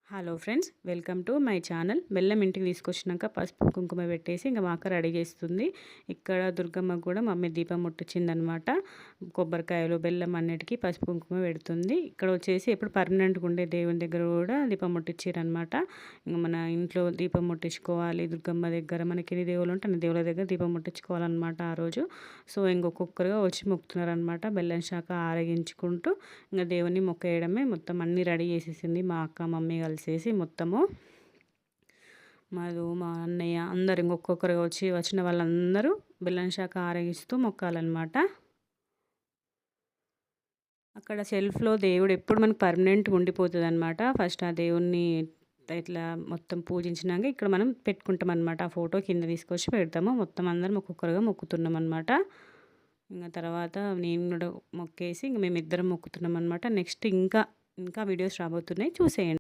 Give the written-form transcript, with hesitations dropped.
Hello friends, welcome to my channel. బెల్లం ఇంటికి తీసుకొచ్చినాక పసుపు కుంకుమ పెట్టేసి ఇంకా మా అక్క రెడీ చేస్తుంది. ఇక్కడ దుర్గమ్మకు కూడా మమ్మీ దీపం ముట్టించిందనమాట. కొబ్బరికాయలు బెల్లం అన్నిటికీ పసుపు కుంకుమ పెడుతుంది. ఇక్కడ వచ్చేసి ఎప్పుడు పర్మనెంట్గా ఉండే దేవుని దగ్గర కూడా దీపం ముట్టించారనమాట. ఇంకా మన ఇంట్లో దీపం ముట్టించుకోవాలి, దుర్గమ్మ దగ్గర మనకి ఎన్ని దేవులు ఉంటే అన్ని దేవుల దగ్గర దీపం ముట్టించుకోవాలన్నమాట ఆ రోజు. సో ఇంకొకొక్కరుగా వచ్చి మొక్కుతున్నారనమాట. బెల్లం శాఖ ఆరగించుకుంటూ ఇంకా దేవుని మొక్కేయడమే. మొత్తం అన్నీ రెడీ చేసేసింది మా అక్క మమ్మీ కలిసేసి మొత్తము. మా అన్నయ్య అందరు ఇంకొకరుగా వచ్చిన వాళ్ళందరూ బెల్లం శాఖ ఆరగిస్తూ మొక్కాలన్నమాట. అక్కడ సెల్ఫ్లో దేవుడు ఎప్పుడు మనకు పర్మనెంట్గా ఉండిపోతుంది అనమాట. ఫస్ట్ ఆ దేవుణ్ణి ఇట్లా మొత్తం పూజించినాక ఇక్కడ మనం పెట్టుకుంటాం అనమాట. ఆ ఫోటో కింద తీసుకొచ్చి పెడతాము. మొత్తం అందరం ఒక్కొక్కరుగా మొక్కుతున్నాం అనమాట. ఇంకా తర్వాత నేను కూడా మొక్కేసి ఇంక మేమిద్దరం మొక్కుతున్నాం అనమాట. నెక్స్ట్ ఇంకా వీడియోస్ రాబోతున్నాయి, చూసేయండి.